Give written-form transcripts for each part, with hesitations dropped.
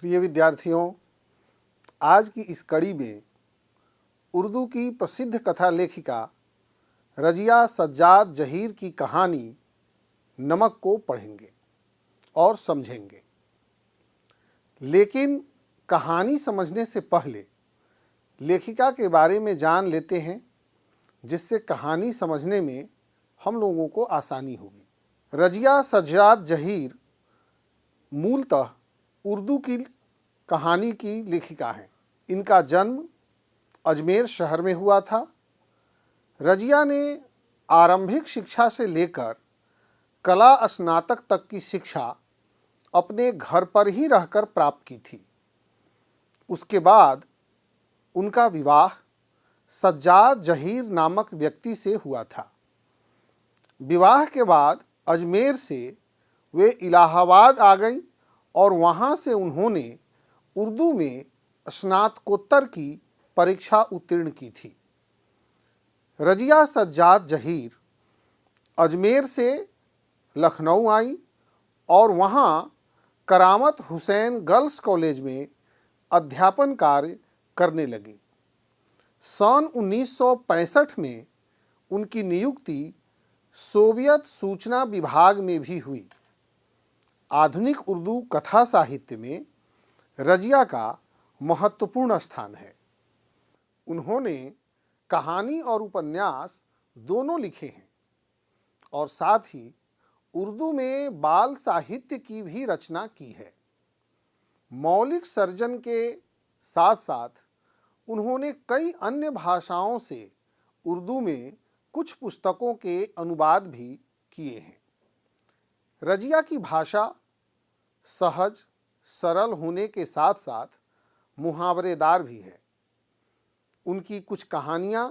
प्रिय विद्यार्थियों, आज की इस कड़ी में उर्दू की प्रसिद्ध कथा लेखिका रजिया सज्जाद जहीर की कहानी नमक को पढ़ेंगे और समझेंगे। लेकिन कहानी समझने से पहले लेखिका के बारे में जान लेते हैं, जिससे कहानी समझने में हम लोगों को आसानी होगी। रजिया सज्जाद जहीर मूलतः उर्दू की कहानी की लेखिका हैं। इनका जन्म अजमेर शहर में हुआ था। रजिया ने आरंभिक शिक्षा से लेकर कला स्नातक तक की शिक्षा अपने घर पर ही रहकर प्राप्त की थी। उसके बाद उनका विवाह सज्जाद जहीर नामक व्यक्ति से हुआ था। विवाह के बाद अजमेर से वे इलाहाबाद आ गईं और वहाँ से उन्होंने उर्दू में स्नातकोत्तर की परीक्षा उत्तीर्ण की थी। रजिया सज्जाद जहीर अजमेर से लखनऊ आई और वहाँ करामत हुसैन गर्ल्स कॉलेज में अध्यापन कार्य करने लगी। सन 1965 में उनकी नियुक्ति सोवियत सूचना विभाग में भी हुई। आधुनिक उर्दू कथा साहित्य में रजिया का महत्वपूर्ण स्थान है। उन्होंने कहानी और उपन्यास दोनों लिखे हैं और साथ ही उर्दू में बाल साहित्य की भी रचना की है। मौलिक सर्जन के साथ साथ उन्होंने कई अन्य भाषाओं से उर्दू में कुछ पुस्तकों के अनुवाद भी किए हैं। रजिया की भाषा सहज सरल होने के साथ साथ मुहावरेदार भी है। उनकी कुछ कहानियाँ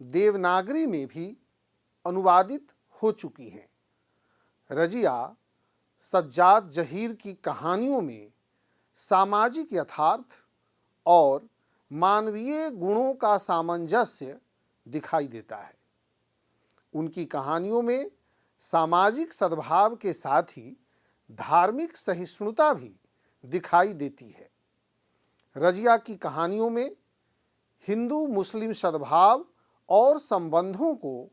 देवनागरी में भी अनुवादित हो चुकी हैं। रजिया सज्जाद जहीर की कहानियों में सामाजिक यथार्थ और मानवीय गुणों का सामंजस्य दिखाई देता है। उनकी कहानियों में सामाजिक सद्भाव के साथ ही धार्मिक सहिष्णुता भी दिखाई देती है। रजिया की कहानियों में हिंदू मुस्लिम सद्भाव और संबंधों को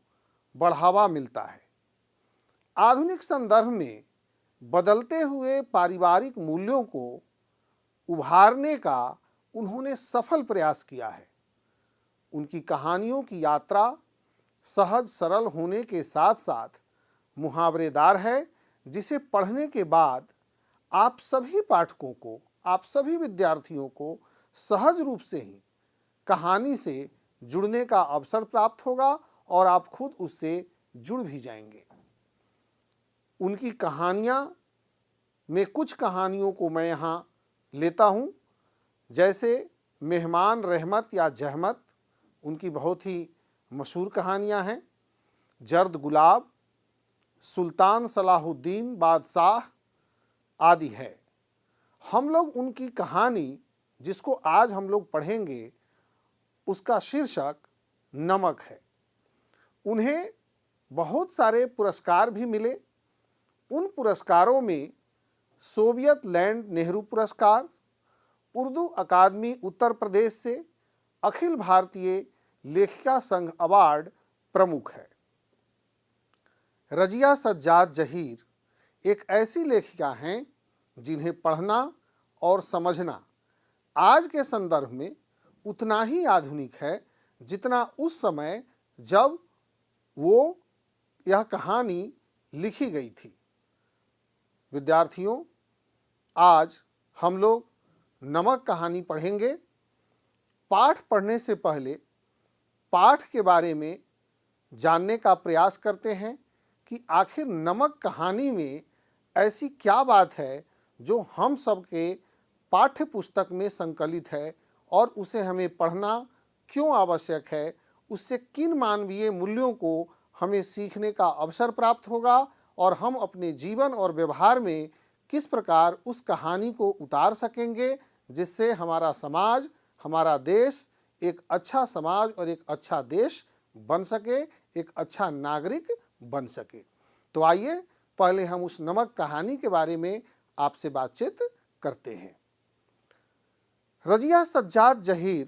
बढ़ावा मिलता है। आधुनिक संदर्भ में बदलते हुए पारिवारिक मूल्यों को उभारने का उन्होंने सफल प्रयास किया है। उनकी कहानियों की यात्रा सहज सरल होने के साथ साथ मुहावरेदार है, जिसे पढ़ने के बाद आप सभी पाठकों को, आप सभी विद्यार्थियों को सहज रूप से ही कहानी से जुड़ने का अवसर प्राप्त होगा और आप खुद उससे जुड़ भी जाएंगे। उनकी कहानियाँ में कुछ कहानियों को मैं यहाँ लेता हूँ, जैसे मेहमान रहमत या जहमत, उनकी बहुत ही मशहूर कहानियाँ हैं। जर्द गुलाब, सुल्तान सलाहुद्दीन बादशाह आदि है। हम लोग उनकी कहानी, जिसको आज हम लोग पढ़ेंगे, उसका शीर्षक नमक है। उन्हें बहुत सारे पुरस्कार भी मिले। उन पुरस्कारों में सोवियत लैंड नेहरू पुरस्कार, उर्दू अकादमी उत्तर प्रदेश से अखिल भारतीय लेखिका संघ अवार्ड प्रमुख है। रजिया सज्जाद जहीर एक ऐसी लेखिका हैं जिन्हें पढ़ना और समझना आज के संदर्भ में उतना ही आधुनिक है जितना उस समय जब वो यह कहानी लिखी गई थी। विद्यार्थियों, आज हम लोग नमक कहानी पढ़ेंगे। पाठ पढ़ने से पहले पाठ के बारे में जानने का प्रयास करते हैं कि आखिर नमक कहानी में ऐसी क्या बात है जो हम सबके पाठ्य पुस्तक में संकलित है और उसे हमें पढ़ना क्यों आवश्यक है, उससे किन मानवीय मूल्यों को हमें सीखने का अवसर प्राप्त होगा और हम अपने जीवन और व्यवहार में किस प्रकार उस कहानी को उतार सकेंगे, जिससे हमारा समाज, हमारा देश एक अच्छा समाज और एक अच्छा देश बन सके, एक अच्छा नागरिक बन सके। तो आइए पहले हम उस नमक कहानी के बारे में आपसे बातचीत करते हैं। रजिया सज्जाद जहीर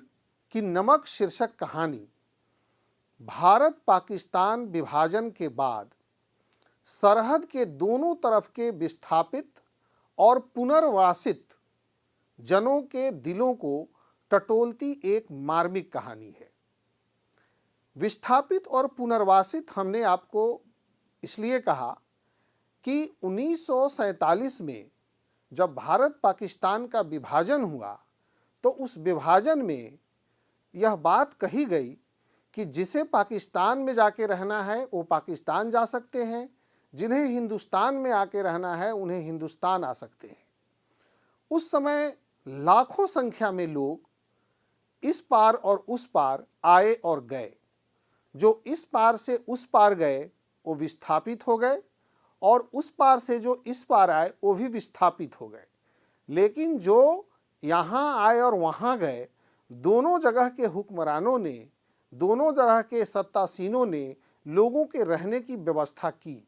की नमक शीर्षक कहानी भारत पाकिस्तान विभाजन के बाद सरहद के दोनों तरफ के विस्थापित और पुनर्वासित जनों के दिलों को टटोलती एक मार्मिक कहानी है। विस्थापित और पुनर्वासित हमने आपको इसलिए कहा कि 1947 में जब भारत पाकिस्तान का विभाजन हुआ तो उस विभाजन में यह बात कही गई कि जिसे पाकिस्तान में जाके रहना है वो पाकिस्तान जा सकते हैं, जिन्हें हिंदुस्तान में आके रहना है उन्हें हिंदुस्तान आ सकते हैं। उस समय लाखों संख्या में लोग इस पार और उस पार आए और गए। जो इस पार से उस पार गए वो विस्थापित हो गए और उस पार से जो इस पार आए वो भी विस्थापित हो गए। लेकिन जो यहाँ आए और वहाँ गए, दोनों जगह के हुक्मरानों ने, दोनों जगह के सत्तासीनों ने लोगों के रहने की व्यवस्था की।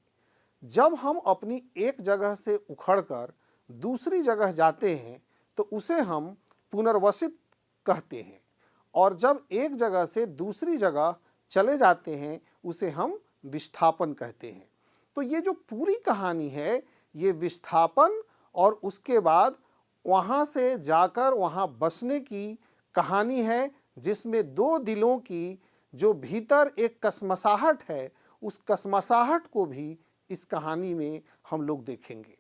जब हम अपनी एक जगह से उखड़कर दूसरी जगह जाते हैं तो उसे हम पुनर्वसित कहते हैं, और जब एक जगह से दूसरी जगह चले जाते हैं उसे हम विस्थापन कहते हैं। तो ये जो पूरी कहानी है ये विस्थापन और उसके बाद वहाँ से जाकर वहाँ बसने की कहानी है, जिसमें दो दिलों की जो भीतर एक कसमसाहट है उस कसमसाहट को भी इस कहानी में हम लोग देखेंगे।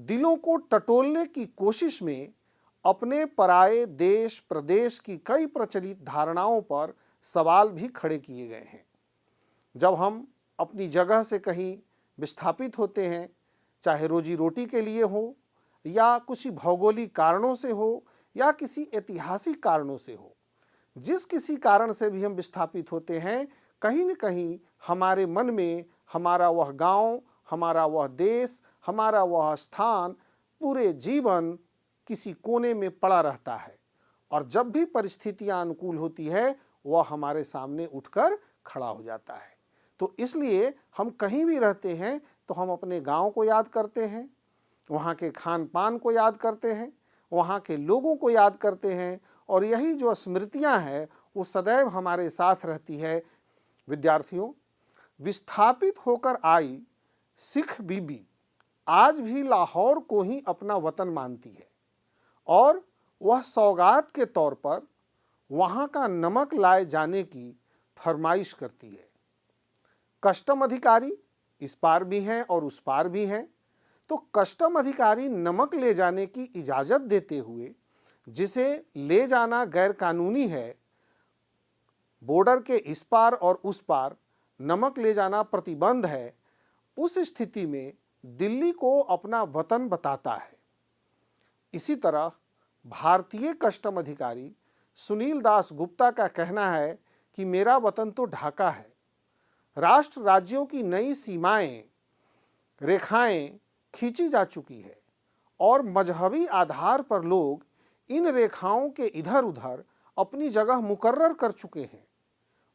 दिलों को टटोलने की कोशिश में अपने पराये देश प्रदेश की कई प्रचलित धारणाओं पर सवाल भी खड़े किए गए हैं। जब हम अपनी जगह से कहीं विस्थापित होते हैं, चाहे रोजी रोटी के लिए हो या कुछ भौगोलिक कारणों से हो या किसी ऐतिहासिक कारणों से हो, जिस किसी कारण से भी हम विस्थापित होते हैं, कहीं न कहीं हमारे मन में हमारा वह गांव, हमारा वह देश, हमारा वह स्थान पूरे जीवन किसी कोने में पड़ा रहता है, और जब भी परिस्थितियां अनुकूल होती है वह हमारे सामने उठकर खड़ा हो जाता है। तो इसलिए हम कहीं भी रहते हैं तो हम अपने गांव को याद करते हैं, वहाँ के खान पान को याद करते हैं, वहाँ के लोगों को याद करते हैं, और यही जो स्मृतियाँ हैं वो सदैव हमारे साथ रहती है। विद्यार्थियों, विस्थापित होकर आई सिख बीबी आज भी लाहौर को ही अपना वतन मानती है और वह सौगात के तौर पर वहाँ का नमक लाए जाने की फरमाइश करती है। कस्टम अधिकारी इस पार भी हैं और उस पार भी हैं, तो कस्टम अधिकारी नमक ले जाने की इजाज़त देते हुए जिसे ले जाना गैर कानूनी है, बॉर्डर के इस पार और उस पार नमक ले जाना प्रतिबंध है, उस स्थिति में दिल्ली को अपना वतन बताता है। इसी तरह भारतीय कस्टम अधिकारी सुनील दास गुप्ता का कहना है कि मेरा वतन तो ढाका है। राष्ट्र राज्यों की नई सीमाएं, रेखाएं खींची जा चुकी है और मजहबी आधार पर लोग इन रेखाओं के इधर उधर अपनी जगह मुकर्रर कर चुके हैं।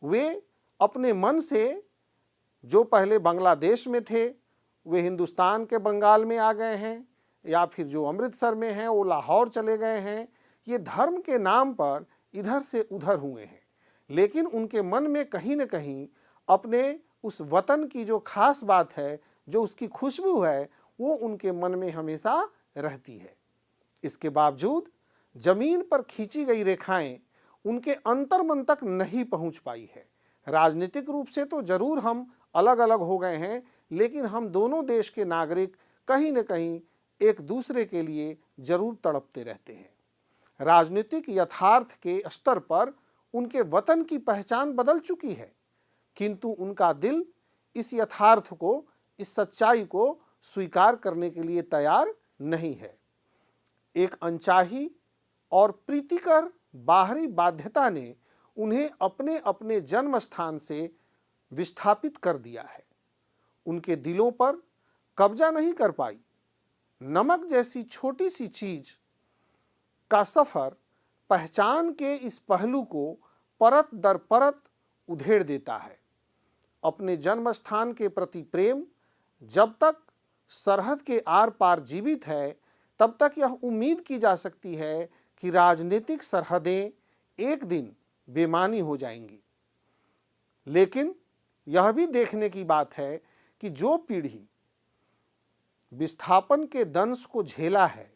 वे अपने मन से जो पहले बांग्लादेश में थे वे हिंदुस्तान के बंगाल में आ गए हैं, या फिर जो अमृतसर में हैं वो लाहौर चले गए हैं। ये धर्म के नाम पर इधर से उधर हुए हैं, लेकिन उनके मन में कहीं न कहीं अपने उस वतन की जो खास बात है, जो उसकी खुशबू है, वो उनके मन में हमेशा रहती है। इसके बावजूद जमीन पर खींची गई रेखाएं उनके अंतर्मन तक नहीं पहुंच पाई है। राजनीतिक रूप से तो जरूर हम अलग अलग हो गए हैं, लेकिन हम दोनों देश के नागरिक कहीं न कहीं एक दूसरे के लिए जरूर तड़पते रहते हैं। राजनीतिक यथार्थ के स्तर पर उनके वतन की पहचान बदल चुकी है, किंतु उनका दिल इस यथार्थ को, इस सच्चाई को स्वीकार करने के लिए तैयार नहीं है। एक अनचाही और प्रीतिकर बाहरी बाध्यता ने उन्हें अपने अपने जन्म स्थान से विस्थापित कर दिया है। उनके दिलों पर कब्जा नहीं कर पाई। नमक जैसी छोटी सी चीज का सफर पहचान के इस पहलू को परत दर परत उधेड़ देता है। अपने जन्म स्थान के प्रति प्रेम जब तक सरहद के आर पार जीवित है, तब तक यह उम्मीद की जा सकती है कि कि राजनीतिक सरहदें एक दिन बेमानी हो जाएंगी। लेकिन यह भी देखने की बात है कि जो पीढ़ी विस्थापन के दंश को झेला है,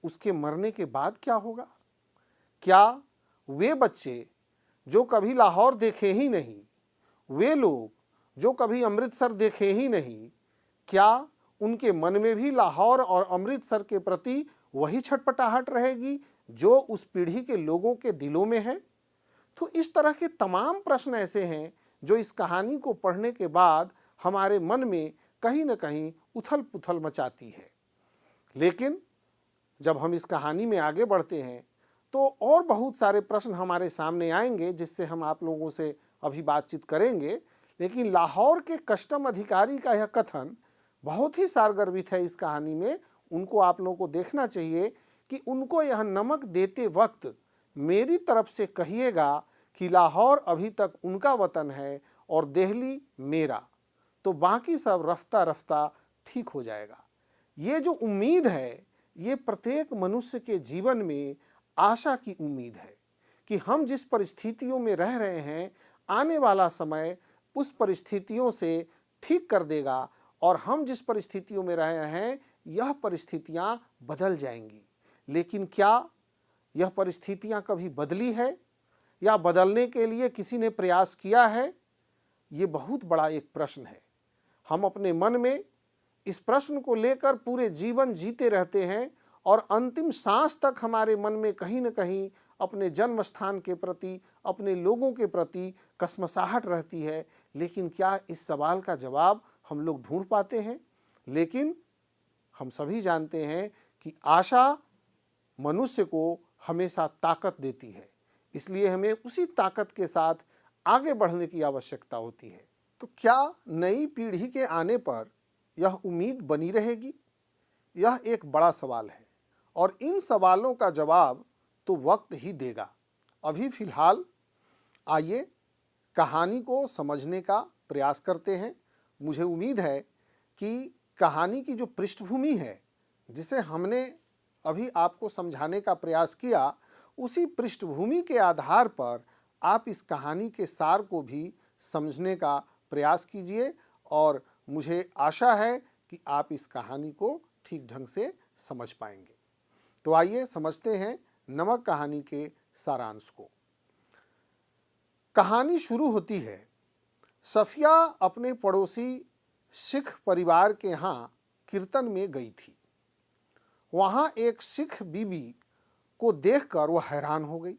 उसके मरने के बाद क्या होगा? क्या वे बच्चे जो कभी लाहौर देखे ही नहीं, वे लोग जो कभी अमृतसर देखे ही नहीं, क्या उनके मन में भी लाहौर और अमृतसर के प्रति वही छटपटाहट रहेगी जो उस पीढ़ी के लोगों के दिलों में है? तो इस तरह के तमाम प्रश्न ऐसे हैं जो इस कहानी को पढ़ने के बाद हमारे मन में कहीं न कहीं उथल पुथल मचाती है। लेकिन जब हम इस कहानी में आगे बढ़ते हैं तो और बहुत सारे प्रश्न हमारे सामने आएंगे जिससे हम आप लोगों से अभी बातचीत करेंगे। लेकिन लाहौर के कस्टम अधिकारी का यह कथन बहुत ही सारगर्भित है इस कहानी में। उनको आप लोगों को देखना चाहिए कि उनको यह नमक देते वक्त मेरी तरफ से कहिएगा कि लाहौर अभी तक उनका वतन है और दिल्ली मेरा, तो बाकी सब रफ्ता रफ्ता ठीक हो जाएगा। ये जो उम्मीद है, ये प्रत्येक मनुष्य के जीवन में आशा की उम्मीद है कि हम जिस परिस्थितियों में रह रहे हैं, आने वाला समय उस परिस्थितियों से ठीक कर देगा और हम जिस परिस्थितियों में रह रहे हैं, यह परिस्थितियां बदल जाएंगी। लेकिन क्या यह परिस्थितियां कभी बदली है या बदलने के लिए किसी ने प्रयास किया है? ये बहुत बड़ा एक प्रश्न है। हम अपने मन में इस प्रश्न को लेकर पूरे जीवन जीते रहते हैं और अंतिम सांस तक हमारे मन में कहीं न कहीं अपने जन्म स्थान के प्रति, अपने लोगों के प्रति कसमसाहट रहती है। लेकिन क्या इस सवाल का जवाब हम लोग ढूंढ पाते हैं? लेकिन हम सभी जानते हैं कि आशा मनुष्य को हमेशा ताकत देती है, इसलिए हमें उसी ताकत के साथ आगे बढ़ने की आवश्यकता होती है। तो क्या नई पीढ़ी के आने पर यह उम्मीद बनी रहेगी? यह एक बड़ा सवाल है और इन सवालों का जवाब तो वक्त ही देगा। अभी फिलहाल आइए कहानी को समझने का प्रयास करते हैं। मुझे उम्मीद है कि कहानी की जो पृष्ठभूमि है, जिसे हमने अभी आपको समझाने का प्रयास किया, उसी पृष्ठभूमि के आधार पर आप इस कहानी के सार को भी समझने का प्रयास कीजिए और मुझे आशा है कि आप इस कहानी को ठीक ढंग से समझ पाएंगे। तो आइए समझते हैं नमक कहानी के सारांश को। कहानी शुरू होती है, सफिया अपने पड़ोसी सिख परिवार के यहाँ कीर्तन में गई थी। वहाँ एक सिख बीबी को देखकर वह हैरान हो गई,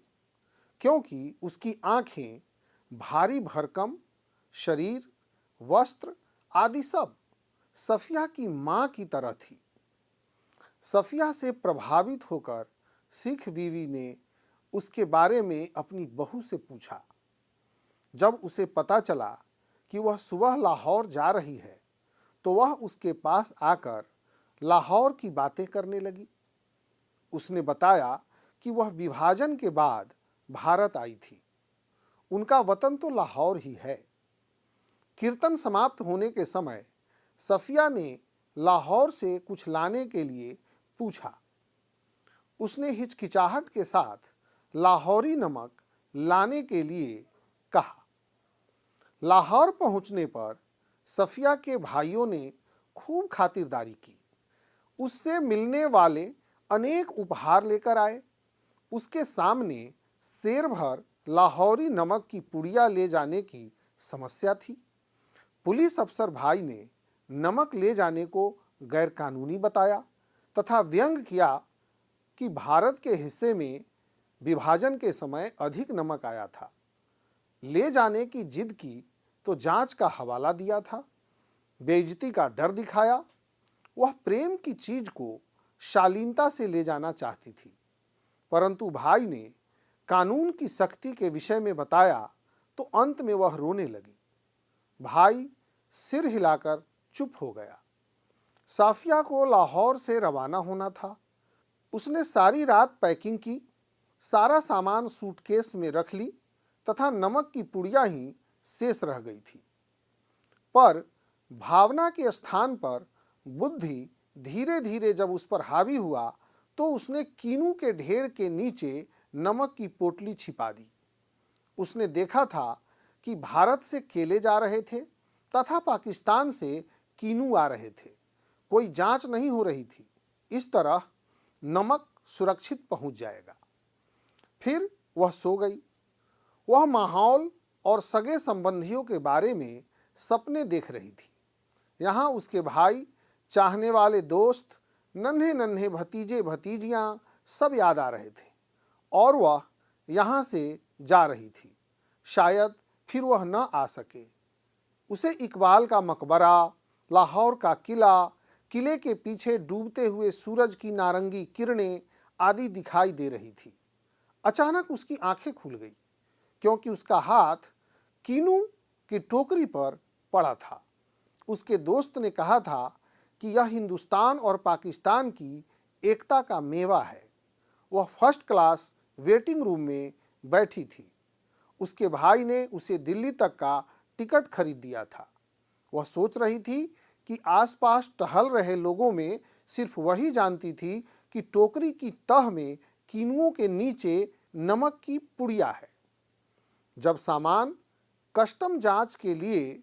क्योंकि उसकी आंखें भारी भरकम, शरीर, वस्त्र आदि सब सफिया की माँ की तरह थी। सफिया से प्रभावित होकर सिख बीवी ने उसके बारे में अपनी बहू से पूछा। जब उसे पता चला कि वह सुबह लाहौर जा रही है, तो वह उसके पास आकर लाहौर की बातें करने लगी। उसने बताया कि वह विभाजन के बाद भारत आई थी, उनका वतन तो लाहौर ही है। कीर्तन समाप्त होने के समय सफिया ने लाहौर से कुछ लाने के लिए पूछा। उसने हिचकिचाहट के साथ लाहौरी नमक लाने के लिए कहा। लाहौर पहुंचने पर सफिया के भाइयों ने खूब खातिरदारी की। उससे मिलने वाले अनेक उपहार लेकर आए। उसके सामने सेर भर लाहौरी नमक की पुड़िया ले जाने की समस्या थी। पुलिस अफसर भाई ने नमक ले जाने को गैरकानूनी बताया तथा व्यंग किया कि भारत के हिस्से में विभाजन के समय अधिक नमक आया था। ले जाने की जिद की तो जांच का हवाला दिया था। बेइज्जती का डर दिखाया। वह प्रेम की चीज को शालीनता से ले जाना चाहती थी, परंतु भाई ने कानून की सख्ती के विषय में बताया तो अंत में वह रोने लगी। भाई सिर हिलाकर चुप हो गया। साफिया को लाहौर से रवाना होना था। उसने सारी रात पैकिंग की, सारा सामान सूटकेस में रख ली तथा नमक की पुड़िया ही शेष रह गई थी। पर भावना के स्थान पर बुद्धि धीरे धीरे जब उस पर हावी हुआ तो उसने कीनू के ढेर के नीचे नमक की पोटली छिपा दी। उसने देखा था कि भारत से केले जा रहे थे तथा पाकिस्तान से कीनू आ रहे थे। कोई जांच नहीं हो रही थी। इस तरह नमक सुरक्षित पहुंच जाएगा। फिर वह सो गई। वह माहौल और सगे संबंधियों के बारे में सपने देख रही थी। यहाँ उसके भाई, चाहने वाले दोस्त, नन्हे नन्हे भतीजे भतीजियाँ सब याद आ रहे थे और वह यहाँ से जा रही थी। शायद फिर वह न आ सके। उसे इकबाल का मकबरा, लाहौर का किला, किले के पीछे डूबते हुए सूरज की नारंगी किरणें आदि दिखाई दे रही थी। अचानक उसकी आंखें खुल गई क्योंकि उसका हाथ कीनू की टोकरी पर पड़ा था। उसके दोस्त ने कहा था कि यह हिंदुस्तान और पाकिस्तान की एकता का मेवा है। वह फर्स्ट क्लास वेटिंग रूम में बैठी थी। उसके भाई ने उसे दिल्ली तक का टिकट खरीद दिया था। वह सोच रही थी कि आसपास टहल रहे लोगों में सिर्फ वही जानती थी कि टोकरी की तह में कीनुओं के नीचे नमक की पुड़िया है। जब सामान कस्टम जांच के लिए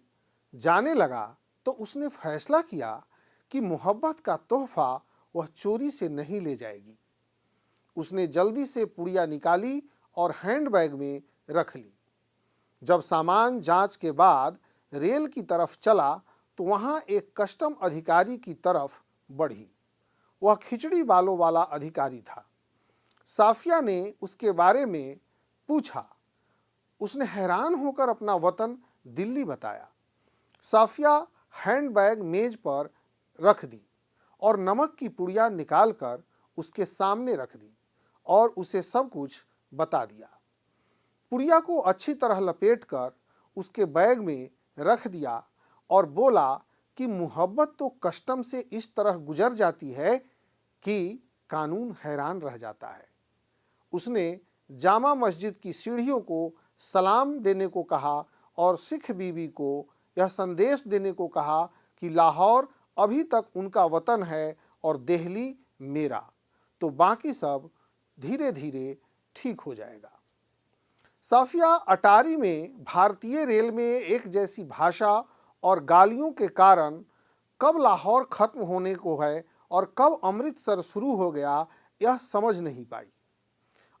जाने लगा तो उसने फैसला किया कि मोहब्बत का तोहफा वह चोरी से नहीं ले जाएगी। उसने जल्दी से पुड़िया निकाली और हैंडबैग में रख ली। जब सामान जांच के बाद रेल की तरफ चला तो वहां एक कस्टम अधिकारी की तरफ बढ़ी। वह खिचड़ी बालों वाला अधिकारी था। साफिया ने उसके बारे में पूछा। उसने हैरान होकर अपना वतन दिल्ली बताया। साफिया हैंडबैग मेज पर रख दी और नमक की पुड़िया निकालकर उसके सामने रख दी और उसे सब कुछ बता दिया। पुड़िया को अच्छी तरह लपेटकर उसके बैग में रख दिया और बोला कि मोहब्बत तो कस्टम से इस तरह गुजर जाती है कि कानून हैरान रह जाता है। उसने जामा मस्जिद की सीढ़ियों को सलाम देने को कहा और सिख बीबी को यह संदेश देने को कहा कि लाहौर अभी तक उनका वतन है और दिल्ली मेरा, तो बाकी सब धीरे धीरे ठीक हो जाएगा। साफिया अटारी में भारतीय रेल में एक जैसी भाषा और गालियों के कारण कब लाहौर खत्म होने को है और कब अमृतसर शुरू हो गया यह समझ नहीं पाई।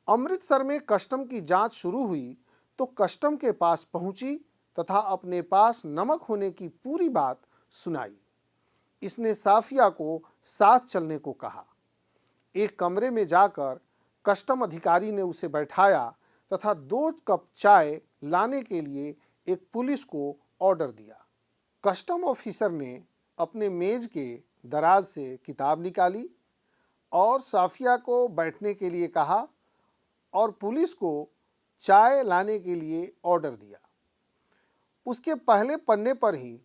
अमृतसर में कस्टम की जांच शुरू हुई तो कस्टम के पास पहुंची तथा अपने पास नमक होने की पूरी बात सुनाई। इसने साफिया को साथ चलने को कहा। एक कमरे में जाकर कस्टम अधिकारी ने उसे बैठाया तथा 2 कप चाय लाने के लिए एक पुलिस को ऑर्डर दिया। कस्टम ऑफिसर ने अपने मेज के दराज से किताब निकाली और साफिया को बैठने के लिए कहा और पुलिस को चाय लाने के लिए ऑर्डर दिया। उसके पहले पन्ने पर ही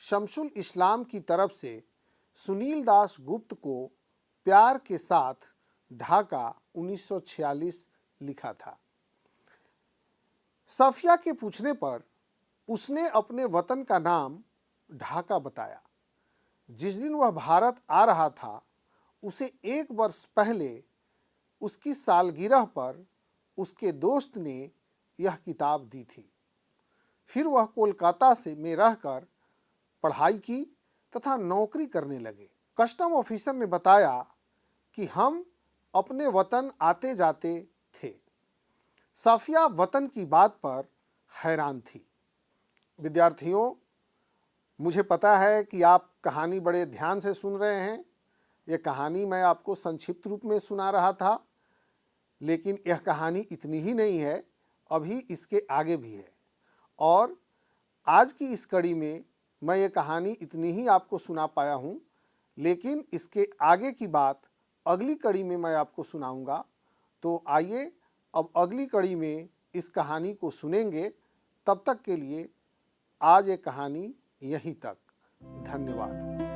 शमसुल इस्लाम की तरफ से सुनील दास गुप्त को प्यार के साथ ढाका 1946 लिखा था। साफिया के पूछने पर उसने अपने वतन का नाम ढाका बताया। जिस दिन वह भारत आ रहा था उसे 1 वर्ष पहले उसकी सालगिरह पर उसके दोस्त ने यह किताब दी थी। फिर वह कोलकाता में रहकर पढ़ाई की तथा नौकरी करने लगे। कस्टम ऑफिसर ने बताया कि हम अपने वतन आते जाते थे। साफिया वतन की बात पर हैरान थी। विद्यार्थियों, मुझे पता है कि आप कहानी बड़े ध्यान से सुन रहे हैं। यह कहानी मैं आपको संक्षिप्त रूप में सुना रहा था, लेकिन यह कहानी इतनी ही नहीं है, अभी इसके आगे भी है। और आज की इस कड़ी में मैं ये कहानी इतनी ही आपको सुना पाया हूँ, लेकिन इसके आगे की बात अगली कड़ी में मैं आपको सुनाऊंगा। तो आइए अब अगली कड़ी में इस कहानी को सुनेंगे। तब तक के लिए आज ये कहानी यहीं तक। धन्यवाद।